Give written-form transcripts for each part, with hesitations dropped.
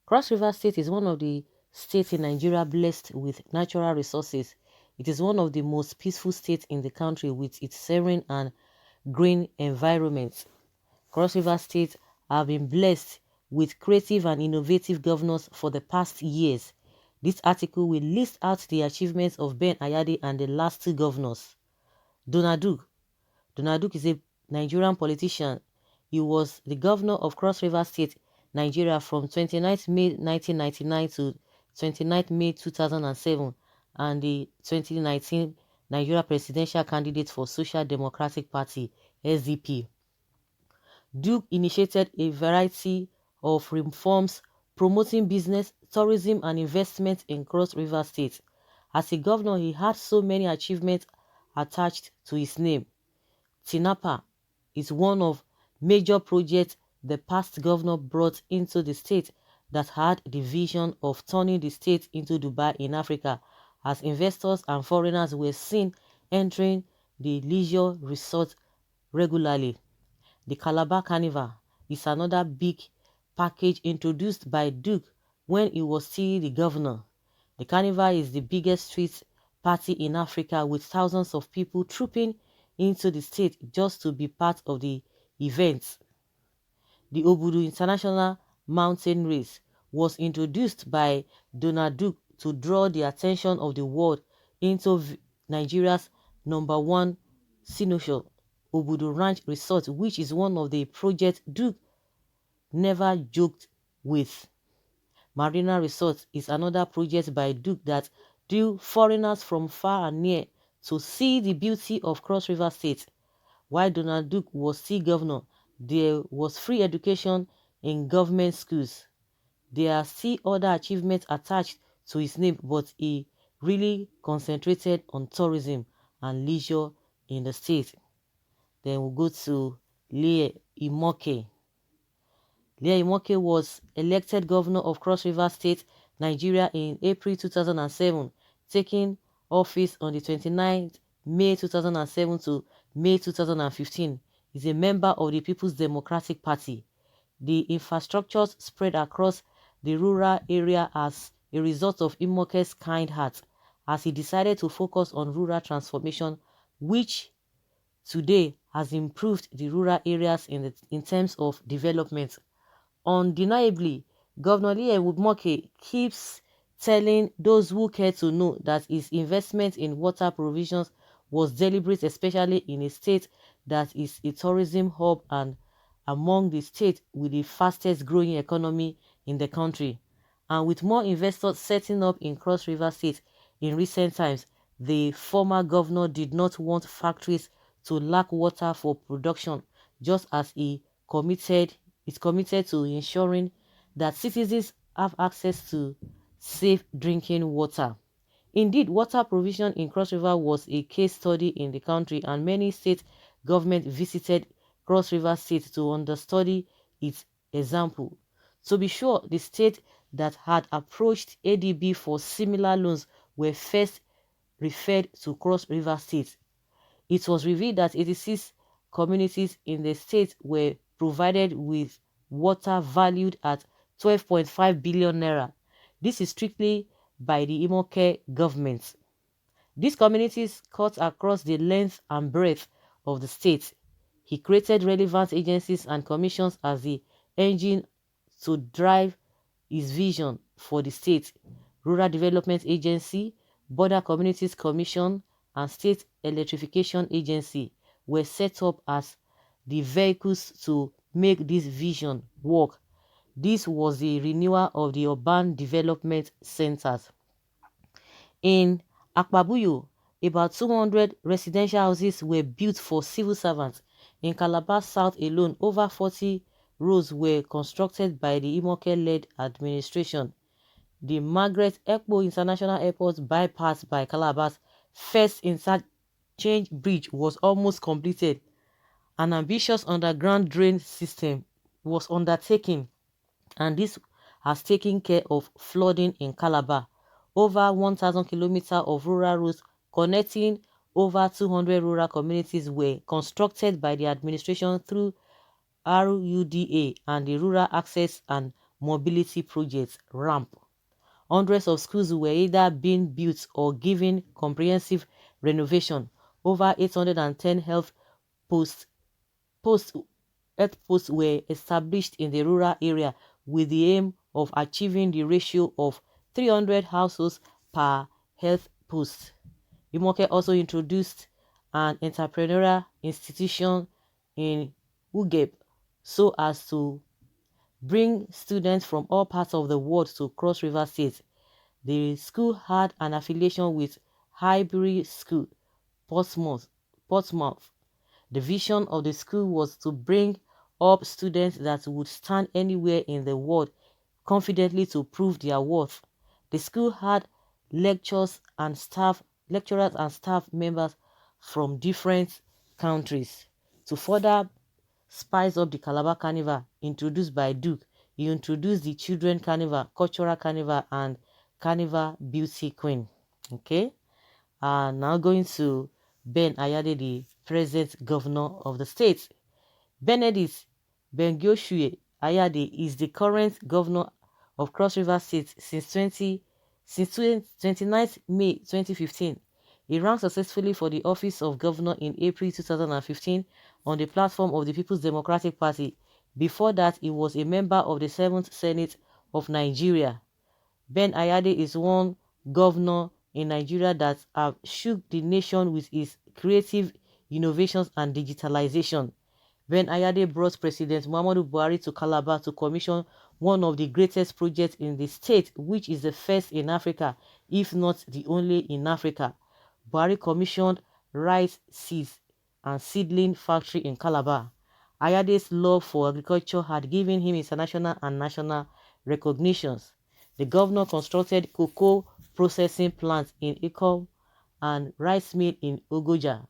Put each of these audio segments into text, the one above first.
Cross River State is one of the states in Nigeria blessed with natural resources. It is one of the most peaceful states in the country with its serene and green environment. Cross River State have been blessed with creative and innovative governors for the past years. This article will list out the achievements of Ben Ayade and the last two governors. Donald Duke. Donald Duke is a Nigerian politician. He was the governor of Cross River State, Nigeria from 29th May 1999 to 29th May 2007 and the 2019 Nigeria presidential candidate for Social Democratic Party, SDP. Duke initiated a variety of reforms promoting business, tourism, and investment in Cross River State. As a governor, he had so many achievements attached to his name. Tinapa is one of major projects the past governor brought into the state that had the vision of turning the state into Dubai in Africa, as investors and foreigners were seen entering the leisure resort regularly. The Calabar Carnival is another big package introduced by Duke when he was still the governor. The Carnival is the biggest street party in Africa with thousands of people trooping into the state just to be part of the event. The Obudu International Mountain Race was introduced by Donald Duke to draw the attention of the world into Nigeria's number one signature, Obudu Ranch Resort, which is one of the projects Duke never joked with. Marina Resort is another project by Duke that drew foreigners from far and near to see the beauty of Cross River State. While Donald Duke was still governor, there was free education in government schools. There are still other achievements attached to his name, but he really concentrated on tourism and leisure in the state. Then we'll go to Lie Imoke. Lie Imoke was elected governor of Cross River State, Nigeria in April 2007, taking office on the 29th May 2007 to May 2015. He is a member of the People's Democratic Party. The infrastructures spread across the rural area as a result of Imoke's kind heart, as he decided to focus on rural transformation, which today has improved the rural areas in terms of development. Undeniably, Governor Lie Imoke keeps telling those who care to know that his investment in water provisions was deliberate, especially in a state that is a tourism hub and among the states with the fastest growing economy in the country. And with more investors setting up in Cross River State in recent times, the former governor did not want factories to lack water for production, just as he is committed to ensuring that citizens have access to safe drinking water. Indeed, water provision in Cross River was a case study in the country, and many state governments visited Cross River State to understudy its example. To be sure, the state that had approached ADB for similar loans were first referred to Cross River State. It was revealed that 86 communities in the state were provided with water valued at 12.5 billion naira. This is strictly by the Imoke government. These communities cut across the length and breadth of the state. He created relevant agencies and commissions as the engine to drive his vision for the state. Rural Development Agency, Border Communities Commission, and State Electrification Agency were set up as the vehicles to make this vision work. This was the renewal of the urban development centers. In Akpabuyo, about 200 residential houses were built for civil servants. In Calabar South alone, over 40 roads were constructed by the Imoke-led administration. The Margaret Ekpo International Airport bypass by Calabar's first interchange bridge was almost completed. An ambitious underground drain system was undertaken, and this has taken care of flooding in Calabar. Over 1,000 kilometers of rural roads connecting over 200 rural communities were constructed by the administration through RUDA and the Rural Access and mobility project, RAMP. Hundreds of schools were either being built or given comprehensive renovation. Over 810 posts, post, health posts were established in the rural area with the aim of achieving the ratio of 300 households per health post. Jumoke also introduced an entrepreneurial institution in Ugeb so as to bring students from all parts of the world to Cross River State. The school had an affiliation with Highbury School, Portsmouth. Portsmouth. The vision of the school was to bring up students that would stand anywhere in the world confidently to prove their worth. The school had lecturers and staff members from different countries. To further spice up the Calabar Carnival introduced by Duke, he introduced the Children Carnival, Cultural Carnival, and Carnival Beauty Queen. Okay, now going to Ben Ayade, the present governor of the state. Benedict Bengoshue Ayade is the current governor of Cross River State since 29th May 2015. He ran successfully for the office of governor in April 2015 on the platform of the People's Democratic Party. Before that, he was a member of the 7th Senate of Nigeria. Ben Ayade is one governor in Nigeria that have shook the nation with his creative innovations and digitalization. Ben Ayade brought President Muhammadu Buhari to Calabar to commission one of the greatest projects in the state, which is the first in Africa, if not the only in Africa. Buhari commissioned rice seeds and seedling factory in Calabar. Ayade's love for agriculture had given him international and national recognitions. The governor constructed cocoa processing plants in Ikom and rice mill in Ogoja.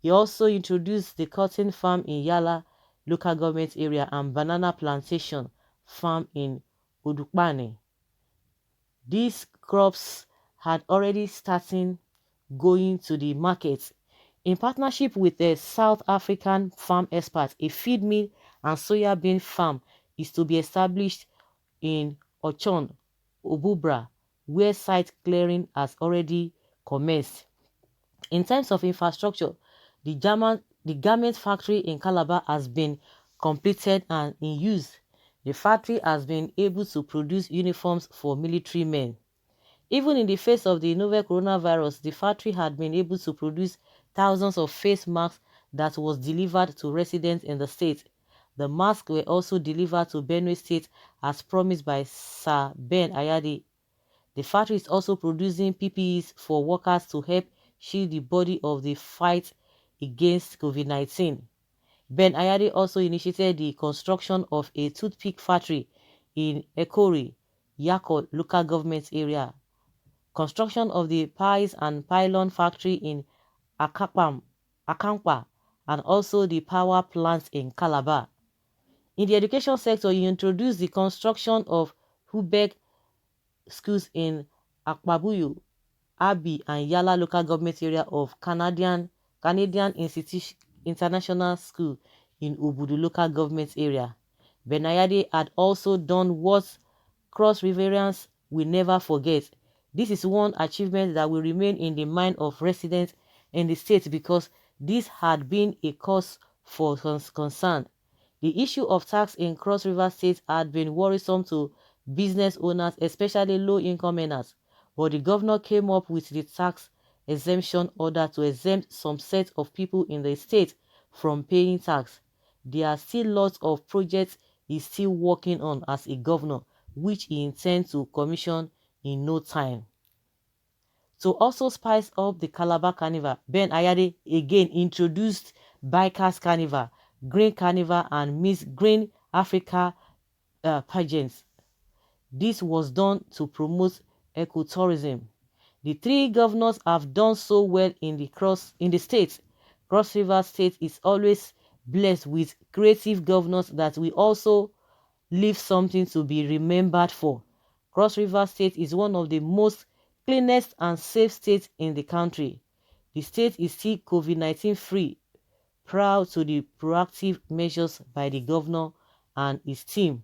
He also introduced the cotton farm in Yala local government area and banana plantation farm in Udukpane. These crops had already started going to the market. In partnership with the South African farm experts, a feed mill and soya bean farm is to be established in Ochon, Obubra, where site clearing has already commenced. In terms of infrastructure, the garment factory in Calabar has been completed and in use. The factory has been able to produce uniforms for military men. Even in the face of the novel coronavirus, the factory had been able to produce thousands of face masks that was delivered to residents in the state. The masks were also delivered to Benue State as promised by Sir Ben Ayade. The factory is also producing PPEs for workers to help shield the body of the fight against COVID-19. Ben Ayade also initiated the construction of a toothpick factory in Ekori, Yako local government area. Construction of the pies and pylon factory in Akampa, and also the power plants in Calabar. In the education sector, he introduced the construction of Hubeg schools in Akpabuyu, Abi, and Yala local government area of Canadian International School in Ubudu local government area. Ben Ayade had also done what Cross Riverians will never forget. This is one achievement that will remain in the mind of residents in the state because this had been a cause for concern. The issue of tax in Cross River State had been worrisome to business owners, especially low-income earners, but the governor came up with the tax exemption order to exempt some set of people in the state from paying tax. There are still lots of projects he's still working on as a governor, which he intends to commission in no time. To also spice up the Calabar Carnival, Ben Ayade again introduced Bikers Carnival, Green Carnival, and Miss Green Africa pageants. This was done to promote ecotourism. The three governors have done so well in the state. Cross River State is always blessed with creative governors that will also leave something to be remembered for. Cross River State is one of the most cleanest and safe states in the country. The state is still COVID-19 free, proud to the proactive measures by the governor and his team.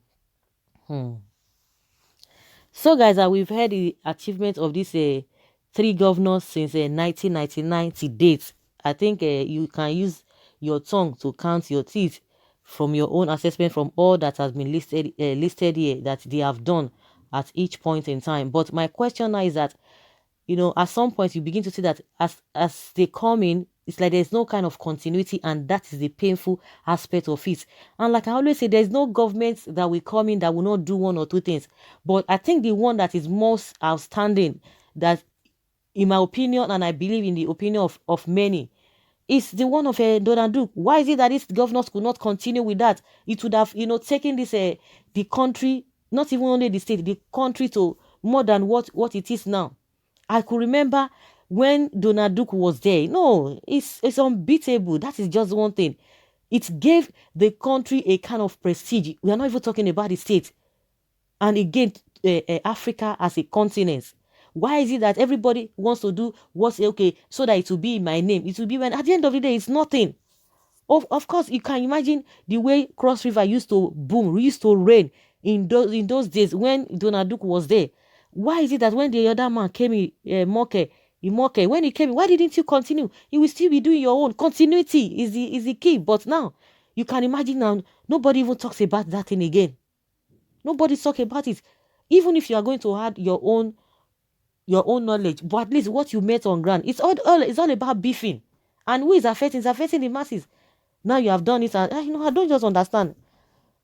So, guys, we've heard the achievement of these three governors since 1999 to date. I think you can use your tongue to count your teeth from your own assessment from all that has been listed here that they have done at each point in time. But my question now is that, at some point you begin to see that as they come in, it's like there's no kind of continuity, and that is the painful aspect of it. And like I always say, there's no government that will come in that will not do one or two things. But I think the one that is most outstanding, that in my opinion, and I believe in the opinion of many, is the one of Donald Duke. Why is it that these governors could not continue with that? It would have, taken this the country, not even only the state, the country to more than what it is now. I could remember when Donald Duke was there. No, it's unbeatable. That is just one thing. It gave the country a kind of prestige. We are not even talking about the state. And again, Africa as a continent. Why is it that everybody wants to do what's okay so that it will be in my name? It will be when at the end of the day, it's nothing. Of course, you can imagine the way Cross River used to boom, used to rain in those days when Donald Duke was there. Why is it that when the other man came in, Moke, when he came in, why didn't you continue? You will still be doing your own. Continuity is the key. But now, you can imagine now, nobody even talks about that thing again. Nobody's talking about it. Even if you are going to add your own knowledge, but at least what you met on ground, it's all about beefing. And who is affecting? It's affecting the masses. Now you have done it, and I don't just understand.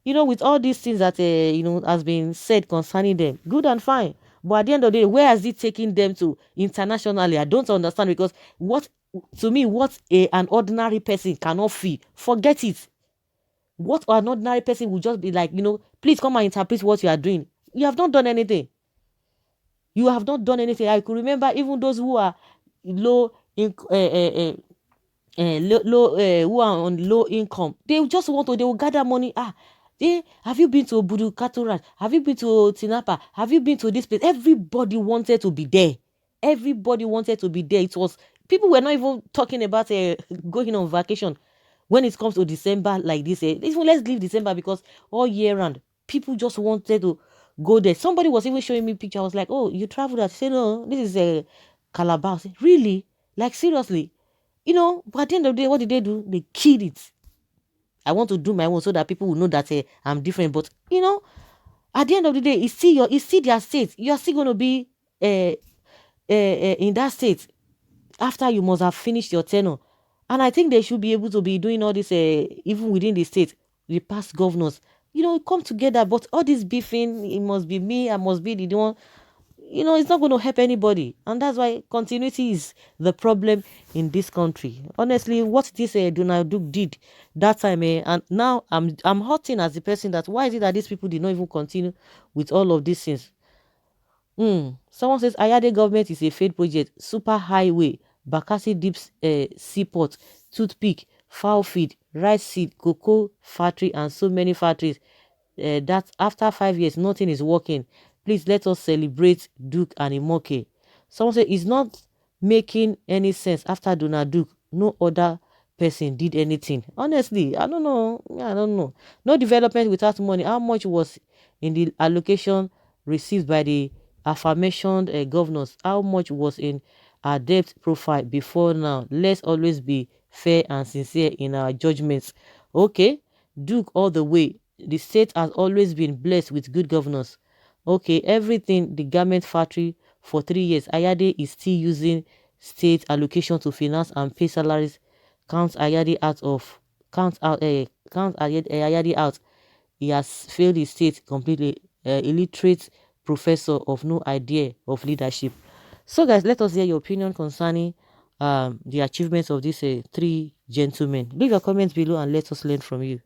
With all these things that has been said concerning them, good and fine. But at the end of the day, where has it taken them to internationally? I don't understand, because what an ordinary person cannot feel, forget it. What an ordinary person would just be like, please come and interpret what you are doing. You have not done anything. You have not done anything. I could remember even those who are low in who are on low income. They just they will gather money. Have you been to Budu Katuran? Have you been to Tinapa? Have you been to this place? Everybody wanted to be there. Everybody wanted to be there. It was people were not even talking about going on vacation. When it comes to December like this, even let's leave December, because all year round people just wanted to go there. Somebody was even showing me picture. I was like, "Oh, you traveled?" I said, "No, this is a Calabar." I said, "Really? Like seriously?" But at the end of the day, what did they do? They killed it. I want to do my own so that people will know that I'm different. But at the end of the day, it's still their state. You are still going to be in that state after you must have finished your tenure. And I think they should be able to be doing all this even within the state. The past governors, come together. But all this beefing, it must be me, I must be the one. It's not going to help anybody. And that's why continuity is the problem in this country. Honestly, what this Donald Duke did that time, and now I'm hurting as the person that why is it that these people did not even continue with all of these things? Someone says Ayade government is a failed project. Super highway, Bakassi Deeps seaport, toothpick, fowl feed, rice seed, cocoa factory, and so many factories. That after 5 years, nothing is working. Please let us celebrate Duke and Imoke. Someone said it's not making any sense after Donald Duke. No other person did anything. Honestly, I don't know. I don't know. No development without money. How much was in the allocation received by the aforementioned governors? How much was in our debt profile before now? Let's always be fair and sincere in our judgments. Okay, Duke all the way. The state has always been blessed with good governors. Okay, everything, the garment factory for 3 years. Ayade is still using state allocation to finance and pay salaries. Counts Ayade out of counts Ayade out. He has failed his state completely. Illiterate professor of no idea of leadership. So, guys, let us hear your opinion concerning the achievements of these three gentlemen. Leave your comments below and let us learn from you.